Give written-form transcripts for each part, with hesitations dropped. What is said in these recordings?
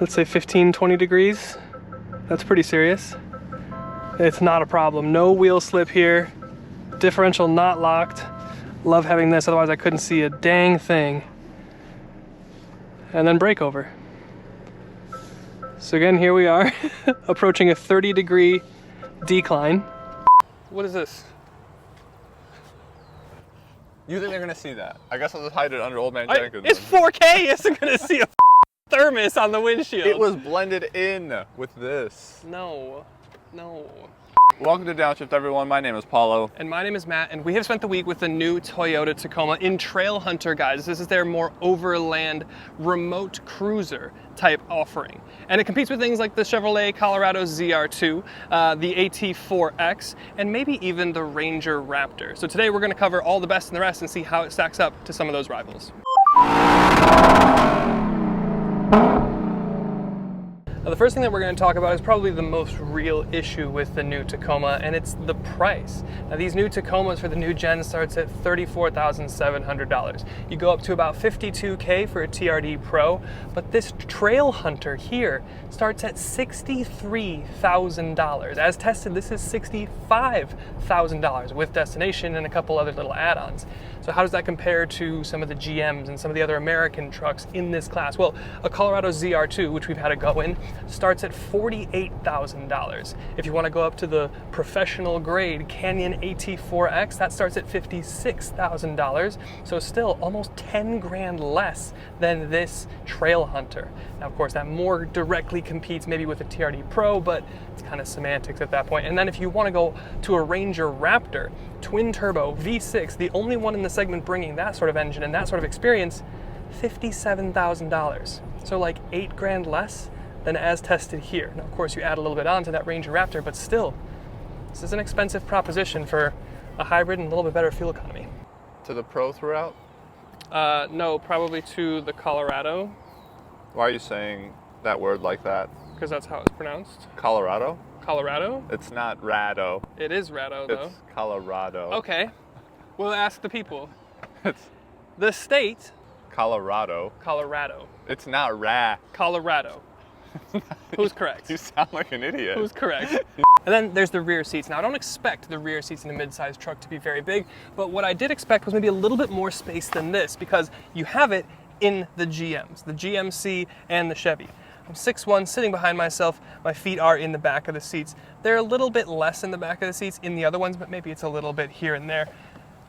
let's say 15, 20 degrees. That's pretty serious. It's not a problem. No wheel slip here. Differential not locked. Love having this, otherwise I couldn't see a dang thing. And then brake over. So again, here we are, approaching a 30-degree decline. What is this? You think they're gonna see that? I guess I'll just hide it under Old Man Jenkins. It's 4K, isn't gonna see a thermos on the windshield. It was blended in with this. No, no. Welcome to Downshift, everyone. My name is Paulo. And my name is Matt, and we have spent the week with the new Toyota Tacoma in Trailhunter, guys. This is their more overland, remote cruiser type offering. And it competes with things like the Chevrolet Colorado ZR2, the AT4X, and maybe even the Ranger Raptor. So today we're gonna cover all the best and the rest and see how it stacks up to some of those rivals. Now, the first thing that we're going to talk about is probably the most real issue with the new Tacoma, and it's the price. Now, these new Tacomas for the new gen starts at $34,700. You go up to about $52K for a TRD Pro, but this Trailhunter here starts at $63,000. As tested, this is $65,000 with destination and a couple other little add-ons. So how does that compare to some of the GMs and some of the other American trucks in this class? Well, a Colorado ZR2, which we've had a go in, starts at $48,000. If you want to go up to the professional grade Canyon AT4X, that starts at $56,000. So still almost 10 grand less than this Trailhunter. Now, of course, that more directly competes maybe with a TRD Pro, but it's kind of semantics at that point. And then if you want to go to a Ranger Raptor, twin turbo V6, the only one in the segment bringing that sort of engine and that sort of experience, $57,000. So like 8 grand less than as tested here. Now, of course, you add a little bit on to that Ranger Raptor, but still, this is an expensive proposition for a hybrid and a little bit better fuel economy. To the Pro throughout? No, probably to the Colorado. Why are you saying that word like that? Because that's how it's pronounced. Colorado? Colorado? It's not Rado. It is Rado, though. It's Colorado. Okay. We'll ask the people. It's The state? Colorado. Colorado. It's not Ra. Colorado. Who's correct? You sound like an idiot. Who's correct? And then there's the rear seats. Now, I don't expect the rear seats in a mid-size truck to be very big, but what I did expect was maybe a little bit more space than this, because you have it in the GMs, the GMC and the Chevy. I'm 6'1", sitting behind myself. My feet are in the back of the seats. They're a little bit less in the back of the seats in the other ones, but maybe it's a little bit here and there.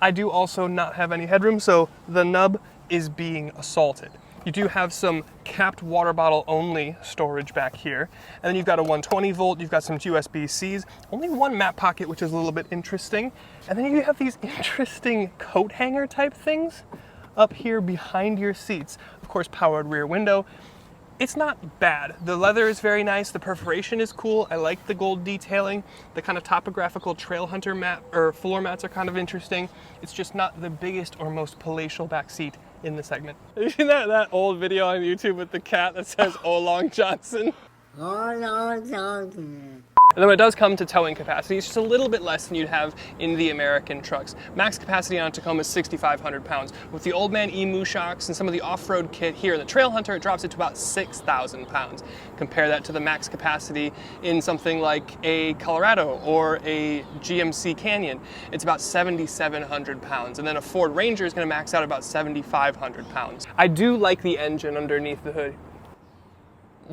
I do also not have any headroom, so the nub is being assaulted. You do have some capped water bottle only storage back here. And then you've got a 120 volt, you've got some USB-Cs, only one map pocket, which is a little bit interesting. And then you have these interesting coat hanger type things up here behind your seats. Of course, powered rear window. It's not bad. The leather is very nice. The perforation is cool. I like the gold detailing. The kind of topographical Trailhunter mat or floor mats are kind of interesting. It's just not the biggest or most palatial back seat in the segment. Have you seen that old video on YouTube with the cat that says "Oh Long Johnson"? Oh, Long Johnson. And then when it does come to towing capacity, it's just a little bit less than you'd have in the American trucks. Max capacity on a Tacoma is 6,500 pounds. With the Old Man EMU shocks and some of the off-road kit here in the Trailhunter, it drops it to about 6,000 pounds. Compare that to the max capacity in something like a Colorado or a GMC Canyon. It's about 7,700 pounds. And then a Ford Ranger is going to max out about 7,500 pounds. I do like the engine underneath the hood.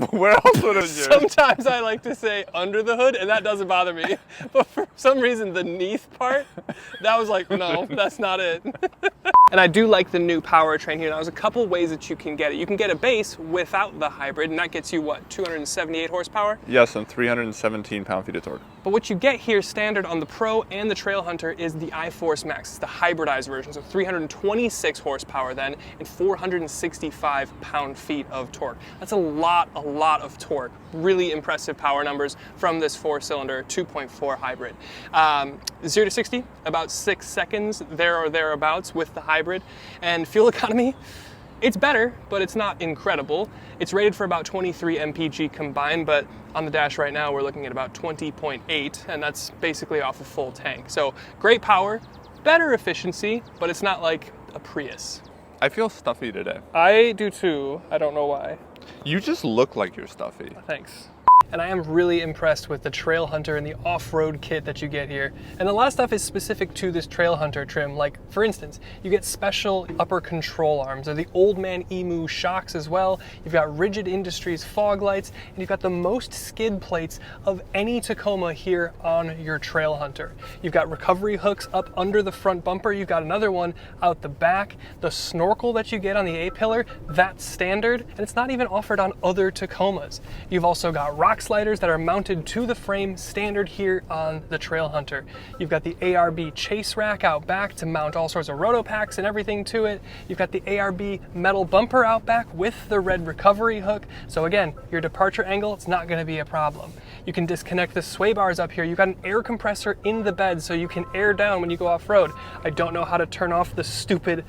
Where else would it be? Sometimes I like to say under the hood, and that doesn't bother me. But for some reason, the neath part, that was like, no, that's not it. And I do like the new powertrain here. Now, there's a couple ways that you can get it. You can get a base without the hybrid, and that gets you, what, 278 horsepower? Yes, and 317 pound-feet of torque. But what you get here standard on the Pro and the Trailhunter is the iForce Max. It's the hybridized version, so 326 horsepower then, and 465 pound-feet of torque. That's a lot of torque. Really impressive power numbers from this 4-cylinder 2.4 hybrid. 0 to 60, about 6 seconds there or thereabouts with the hybrid. And fuel economy, it's better, but it's not incredible. It's rated for about 23 mpg combined, but on the dash right now we're looking at about 20.8, and that's basically off a full tank. So great power, better efficiency, but it's not like a Prius. I feel stuffy today. I do too. I don't know why. You just look like you're stuffy. Thanks. And I am really impressed with the Trailhunter and the off-road kit that you get here. And a lot of stuff is specific to this Trailhunter trim. Like, for instance, you get special upper control arms, or the Old Man Emu shocks as well. You've got Rigid Industries fog lights, and you've got the most skid plates of any Tacoma here on your Trailhunter. You've got recovery hooks up under the front bumper. You've got another one out the back. The snorkel that you get on the A-pillar, that's standard, and it's not even offered on other Tacomas. You've also got rock sliders that are mounted to the frame standard here on the Trailhunter. You've got the ARB chase rack out back to mount all sorts of roto packs and everything to it. You've got the ARB metal bumper out back with the red recovery hook. So again, your departure angle, it's not going to be a problem. You can disconnect the sway bars up here. You've got an air compressor in the bed so you can air down when you go off-road. I don't know how to turn off the stupid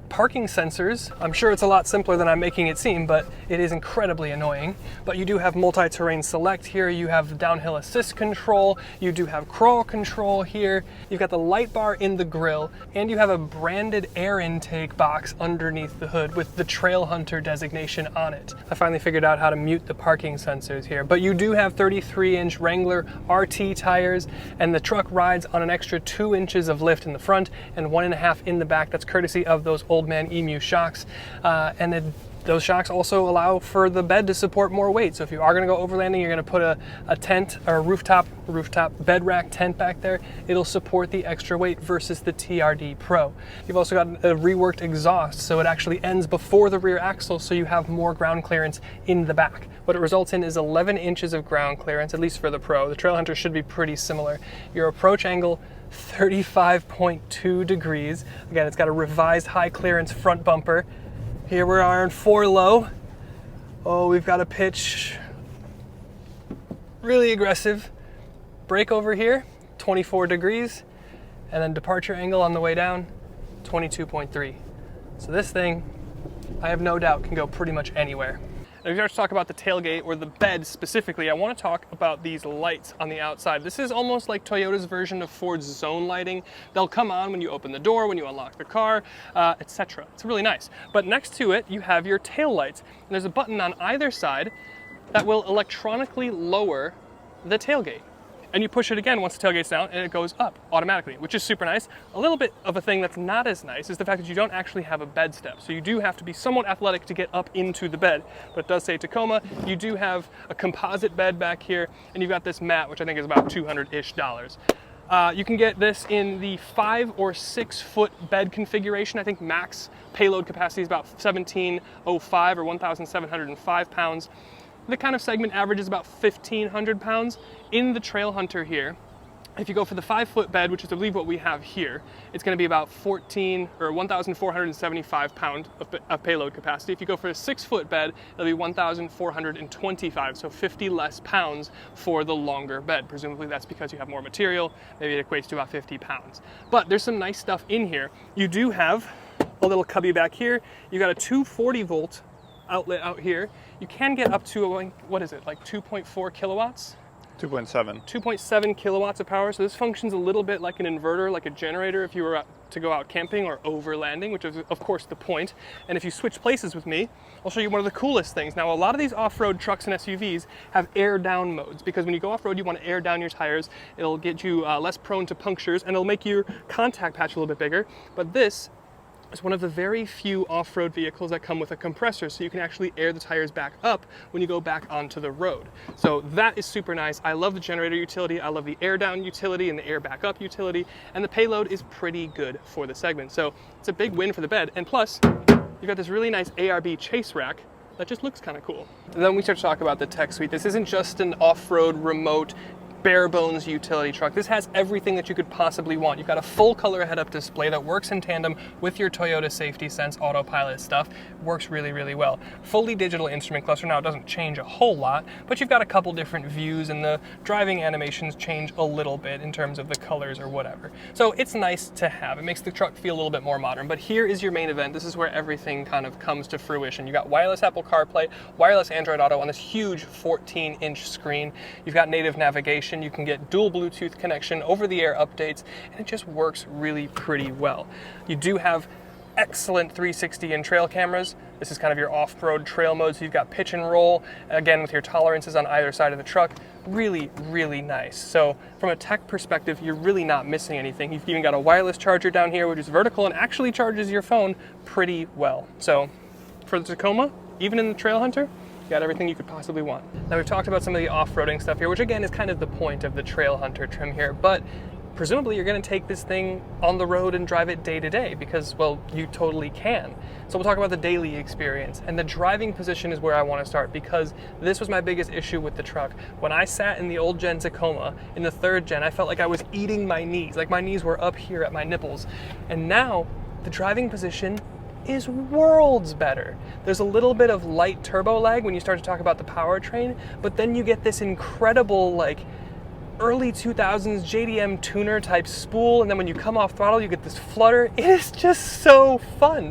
parking sensors. I'm sure it's a lot simpler than I'm making it seem, but it is incredibly annoying. But you do have multi-terrain select here. You have downhill assist control. You do have crawl control here. You've got the light bar in the grille, and you have a branded air intake box underneath the hood with the Trailhunter designation on it. I finally figured out how to mute the parking sensors here, but you do have 33-inch Wrangler RT tires, and the truck rides on an extra 2 inches of lift in the front and 1.5 in the back. That's courtesy of those Old Man Emu shocks, and then those shocks also allow for the bed to support more weight. So if you are going to go overlanding, you're going to put a tent or a rooftop bed rack tent back there, it'll support the extra weight versus the TRD Pro. You've also got a reworked exhaust, so it actually ends before the rear axle, so you have more ground clearance in the back. What it results in is 11 inches of ground clearance, at least for the Pro. The Trailhunter should be pretty similar. Your approach angle, 35.2 degrees. Again, it's got a revised high clearance front bumper. Here we are in 4 low. Oh, we've got a pitch really aggressive. Brake over here, 24 degrees. And then departure angle on the way down, 22.3. So this thing, I have no doubt, can go pretty much anywhere. Now, if you start to talk about the tailgate or the bed specifically, I want to talk about these lights on the outside. This is almost like Toyota's version of Ford's zone lighting. They'll come on when you open the door, when you unlock the car, etc. It's really nice. But next to it, you have your tail lights. And there's a button on either side that will electronically lower the tailgate. And you push it again once the tailgate's down and it goes up automatically, which is super nice. A little bit of a thing that's not as nice is the fact that you don't actually have a bed step. So you do have to be somewhat athletic to get up into the bed. But it does say Tacoma. You do have a composite bed back here, and you've got this mat, which I think is about $200-ish. You can get this in the 5 or 6 foot bed configuration. I think max payload capacity is about 1,705 or 1,705 pounds. The kind of segment average is about 1,500 pounds. In the Trailhunter here, if you go for the 5 foot bed, which is I believe what we have here, it's going to be about 1,475 pounds of payload capacity. If you go for a 6 foot bed, it'll be 1,425, so 50 less pounds for the longer bed. Presumably that's because you have more material. Maybe it equates to about 50 pounds. But there's some nice stuff in here. You do have a little cubby back here. You got a 240 volt outlet out here. You can get up to, what is it, like 2.4 kilowatts? 2.7. 2.7 kilowatts of power. So this functions a little bit like an inverter, like a generator if you were to go out camping or overlanding, which is of course the point. And if you switch places with me, I'll show you one of the coolest things. Now, a lot of these off-road trucks and SUVs have air down modes, because when you go off-road, you want to air down your tires. It'll get you less prone to punctures, and it'll make your contact patch a little bit bigger. But this is one of the very few off-road vehicles that come with a compressor, so you can actually air the tires back up when you go back onto the road. So that is super nice. I love the generator utility, I love the air down utility and the air back up utility, and the payload is pretty good for the segment. So it's a big win for the bed. And plus, you've got this really nice ARB chase rack that just looks kind of cool. And then we start to talk about the tech suite. This isn't just an off-road remote bare bones utility truck. This has everything that you could possibly want. You've got a full color head-up display that works in tandem with your Toyota Safety Sense autopilot stuff. Works really, really well. Fully digital instrument cluster. Now, it doesn't change a whole lot, but you've got a couple different views, and the driving animations change a little bit in terms of the colors or whatever. So it's nice to have. It makes the truck feel a little bit more modern. But here is your main event. This is where everything kind of comes to fruition. You got wireless Apple CarPlay, wireless Android Auto on this huge 14-inch screen. You've got native navigation. You can get dual Bluetooth connection, over-the-air updates, and it just works really pretty well. You do have excellent 360 and trail cameras. This is kind of your off-road trail mode, so you've got pitch and roll, again with your tolerances on either side of the truck. Really, really nice. So from a tech perspective, you're really not missing anything. You've even got a wireless charger down here, which is vertical and actually charges your phone pretty well. So for the Tacoma, even in the Trailhunter, you got everything you could possibly want. Now we've talked about some of the off-roading stuff here, which again is kind of the point of the Trailhunter trim here, but presumably you're going to take this thing on the road and drive it day to day because, well, you totally can. So we'll talk about the daily experience, and the driving position is where I want to start because this was my biggest issue with the truck. When I sat in the old gen Tacoma, in the third gen, I felt like I was eating my knees, like my knees were up here at my nipples. And now the driving position is worlds better. There's a little bit of light turbo lag when you start to talk about the powertrain, but then you get this incredible, like, early 2000s JDM tuner type spool, and then when you come off throttle you get this flutter. It is just so fun.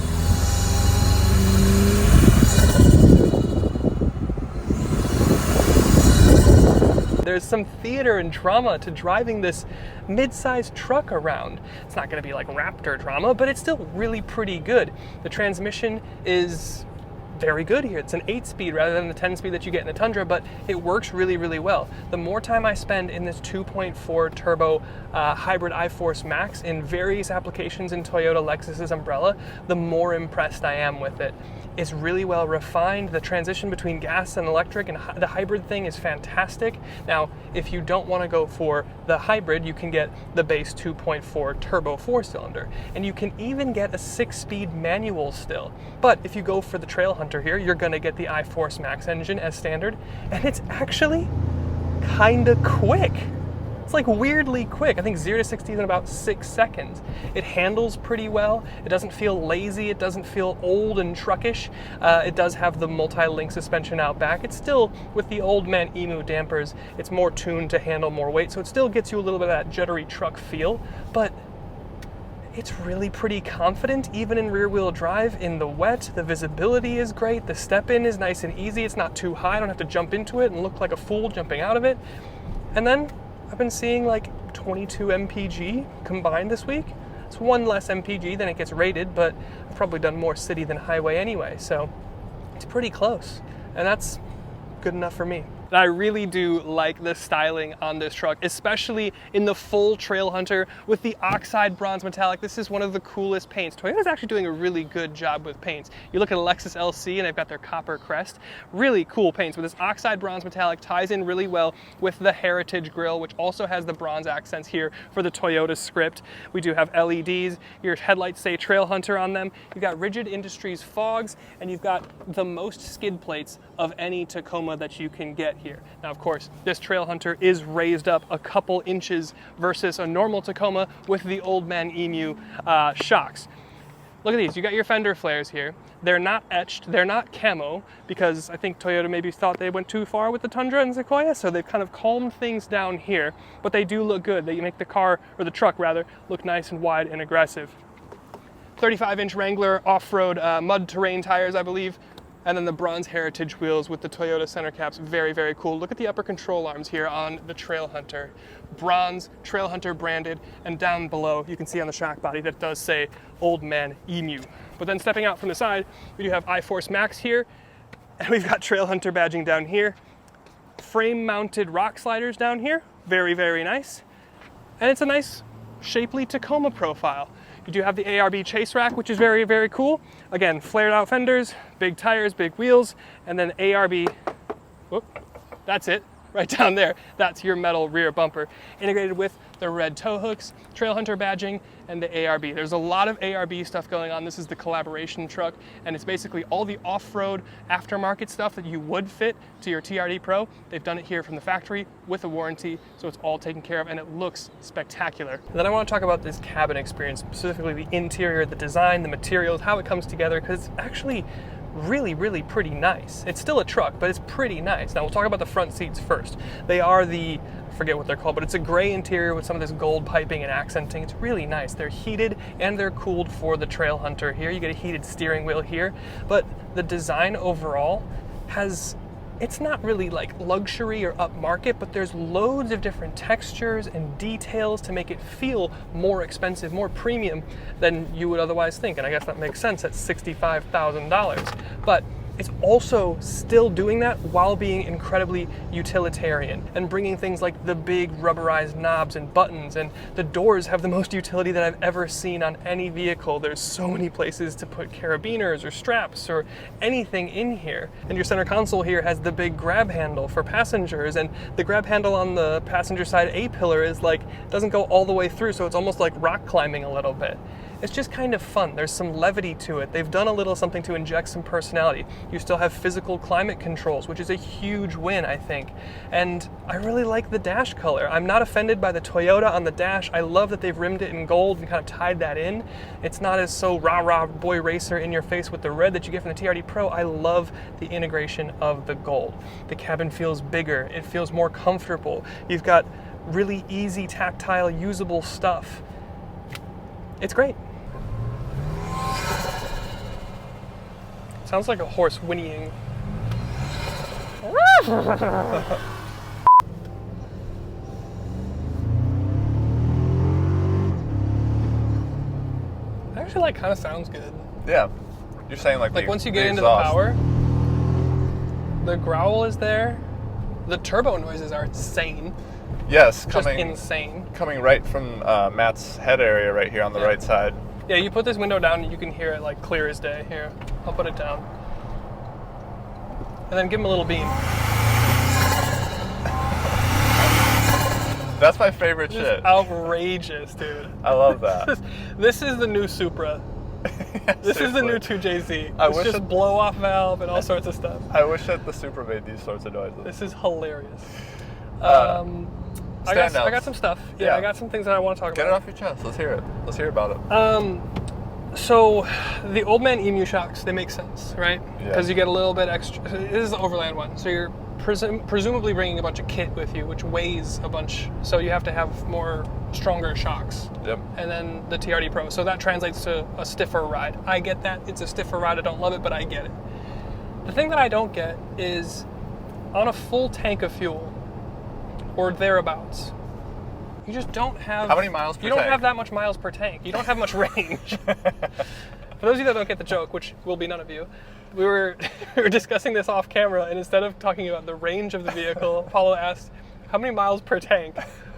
There's some theater and drama to driving this mid-sized truck around. It's not going to be like Raptor drama, but it's still really pretty good. The transmission is very good here. It's an 8-speed rather than the 10-speed that you get in the Tundra, but it works really, really well. The more time I spend in this 2.4 turbo hybrid iForce Max in various applications in Toyota Lexus's umbrella, the more impressed I am with it. It's really well refined. The transition between gas and electric and the hybrid thing is fantastic. Now, if you don't want to go for the hybrid, you can get the base 2.4 turbo 4-cylinder, and you can even get a 6-speed manual still. But if you go for the Trailhunter here, you're going to get the iForce Max engine as standard, and it's actually kind of quick. It's like weirdly quick. I think 0 to 60 is in about 6 seconds. It handles pretty well. It doesn't feel lazy. It doesn't feel old and truckish. It does have the multi-link suspension out back. It's still, with the old man EMU dampers, it's more tuned to handle more weight, so it still gets you a little bit of that jittery truck feel, but it's really pretty confident, even in rear-wheel drive in the wet. The visibility is great. The step-in is nice and easy. It's not too high. I don't have to jump into it and look like a fool jumping out of it. And then I've been seeing like 22 mpg combined this week. It's one less mpg than it gets rated, but I've probably done more city than highway anyway, so it's pretty close. And that's good enough for me. I really do like the styling on this truck, especially in the full Trailhunter with the oxide bronze metallic. This is one of the coolest paints. Toyota's actually doing a really good job with paints. You look at a Lexus LC and they've got their copper crest. Really cool paints, but this oxide bronze metallic ties in really well with the Heritage grille, which also has the bronze accents here for the Toyota script. We do have LEDs. Your headlights say Trailhunter on them. You've got Rigid Industries fogs, and you've got the most skid plates of any Tacoma that you can get here. Now, of course, this Trailhunter is raised up a couple inches versus a normal Tacoma with the old man EMU shocks. Look at these. You got your fender flares here. They're not etched. They're not camo because I think Toyota maybe thought they went too far with the Tundra and Sequoia, so they've kind of calmed things down here, but they do look good. They make the car, or the truck rather, look nice and wide and aggressive. 35-inch Wrangler off-road mud terrain tires, I believe. And then the bronze Heritage wheels with the Toyota center caps, very, very cool. Look at the upper control arms here on the Trailhunter. Bronze, Trailhunter branded, and down below you can see on the shock body that does say Old Man EMU. But then stepping out from the side, we do have iForce Max here, and we've got Trailhunter badging down here. Frame-mounted rock sliders down here, very, very nice. And it's a nice, shapely Tacoma profile. You do have the ARB chase rack, which is very, very cool. Again, flared out fenders, big tires, big wheels, and then ARB, whoop, that's it, right down there. That's your metal rear bumper, integrated with the red tow hooks, Trailhunter badging, and the ARB. There's a lot of ARB stuff going on. This is the collaboration truck, and it's basically all the off-road aftermarket stuff that you would fit to your TRD Pro. They've done it here from the factory with a warranty, so it's all taken care of, and it looks spectacular. And then I want to talk about this cabin experience, specifically the interior, the design, the materials, how it comes together, because it's actually really, really pretty nice. It's still a truck, but it's pretty nice. Now we'll talk about the front seats first. They are the, I forget what they're called, but it's a gray interior with some of this gold piping and accenting. It's really nice. They're heated and they're cooled for the Trailhunter here. You get a heated steering wheel here, but the design overall has it's not really like luxury or upmarket, but there's loads of different textures and details to make it feel more expensive, more premium than you would otherwise think. And I guess that makes sense at $65,000. But it's also still doing that while being incredibly utilitarian and bringing things like the big rubberized knobs and buttons, and the doors have the most utility that I've ever seen on any vehicle. There's so many places to put carabiners or straps or anything in here. And your center console here has the big grab handle for passengers, and the grab handle on the passenger side A-pillar is like, doesn't go all the way through, so it's almost like rock climbing a little bit. It's just kind of fun. There's some levity to it. They've done a little something to inject some personality. You still have physical climate controls, which is a huge win, I think. And I really like the dash color. I'm not offended by the Toyota on the dash. I love that they've rimmed it in gold and kind of tied that in. It's not as so rah-rah boy racer in your face with the red that you get from the TRD Pro. I love the integration of the gold. The cabin feels bigger. It feels more comfortable. You've got really easy, tactile, usable stuff. It's great. Sounds like a horse whinnying. Actually, like, kind of sounds good. Yeah. You're saying like once you get the into exhaust. the power, the growl is there. The turbo noises are insane. Yes, Just insane. coming right from Matt's head area right here on the right side. Yeah, you put this window down and you can hear it like clear as day. Here, I'll put it down. And then give him a little beam. That's my favorite shit. It's outrageous, dude. I love that. This is the new Supra. Yeah, This is the new seriously. 2JZ. I It's wish just it- blow off valve and all sorts of stuff. I wish that the Supra made these sorts of noises. This is hilarious. I Standouts. got some stuff. Yeah, Yeah. I got some things that I want to talk Get it about. off your chest. Let's hear it. Let's hear about it. So, the old man emu shocks, they make sense, right? Yeah. Because you get a little bit extra. This is the overland one, so you're presumably bringing a bunch of kit with you, which weighs a bunch. So you have to have more stronger shocks. Yep. And then the TRD Pro. So that translates to a stiffer ride. I get that. It's a stiffer ride. I don't love it, but I get it. The thing that I don't get is on a full tank of fuel or thereabouts, you just don't have... How many miles per You don't tank? have that much miles per tank. You don't have much range. For those of you that don't get the joke, which will be none of you, we were discussing this off camera, and instead of talking about the range of the vehicle, Paulo asked, how many miles per tank?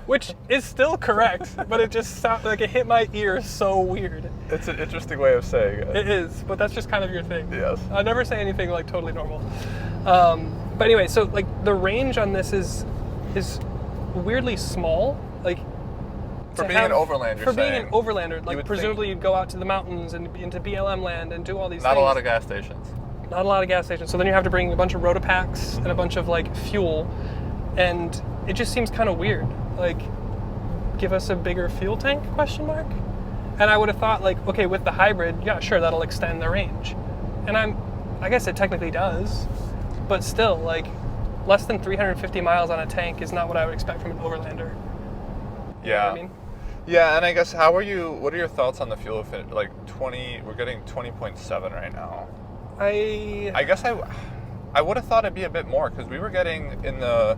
Which is still correct, but it just sounded like it hit my ear so weird. It's an interesting way of saying it. It is, but that's just kind of your thing. Yes. I never say anything like totally normal. But anyway, so like the range on this is weirdly small. Like For to being an overland, you're for being saying, an overlander, you like would presumably you'd go out to the mountains and into BLM land and do all these Not things. a lot of gas stations. Not a lot of gas stations. So then you have to bring a bunch of Rotopacks and a bunch of like fuel, and it just seems kind of weird. Like, give us a bigger fuel tank? Question mark. And I would have thought like, okay, with the hybrid, yeah, sure, that'll extend the range. And I guess it technically does, but still, like, less than 350 miles on a tank is not what I would expect from an overlander. You know Yeah. what I mean? Yeah, and I guess what are your thoughts on the fuel efficiency? Like 20, we're getting 20.7 right now. I guess I would have thought it'd be a bit more because we were getting in the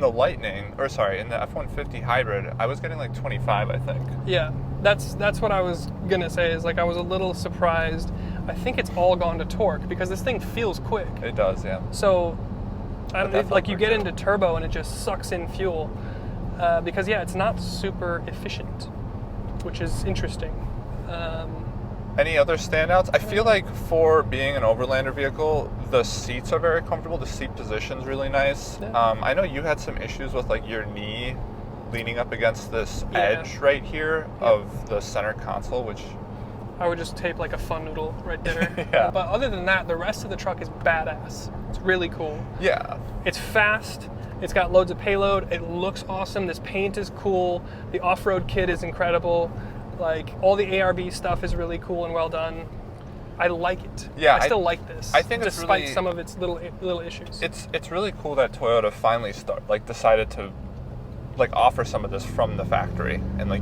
Lightning, or sorry, in the F-150 hybrid, I was getting like 25, I think. Yeah, that's what I was gonna say. Is like I was a little surprised. I think it's all gone to torque because this thing feels quick. It does, yeah. So, But that like you felt get pretty into turbo and it just sucks in fuel because yeah, it's not super efficient, which is interesting. Any other standouts? I feel like for being an overlander vehicle, the seats are very comfortable. The seat position's really nice. Yeah. I know you had some issues with like your knee leaning up against this Yeah. edge right here of the center console, which I would just tape like a fun noodle right there. Yeah. But other than that, the rest of the truck is badass. It's really cool. yeah. It's fast. It's got loads of payload. It looks awesome. This paint is cool. The off-road kit is incredible. Like all the ARB stuff is really cool and well done. I like it. Yeah, I still like this. I think it's despite really- some of its little issues. It's really cool that Toyota finally decided to like offer some of this from the factory and like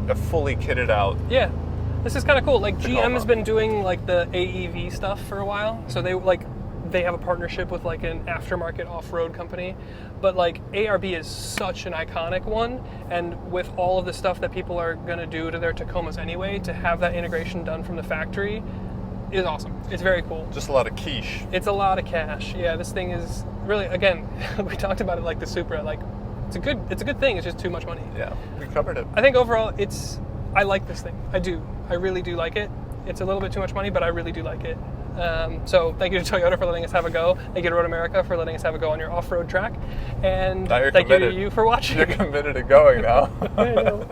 a fully kitted out. Yeah, this is kind of cool. Like GM Tacoma. has been doing like the AEV stuff for a while, so they like they have a partnership with like an aftermarket off-road company, but like ARB is such an iconic one, and with all of the stuff that people are going to do to their Tacomas anyway, to have that integration done from the factory is awesome. It's very cool. Just a lot of quiche. It's a lot of cash. Yeah, this thing is really, again, we talked about it like the Supra, like it's a good thing, it's just too much money. Yeah, we covered it. I think overall I like this thing. I really do like it. It's a little bit too much money, but I really do like it. So thank you to Toyota for letting us have a go. Thank you to Road America for letting us have a go on your off-road track. And thank you to you for watching. You're committed to going now. I know.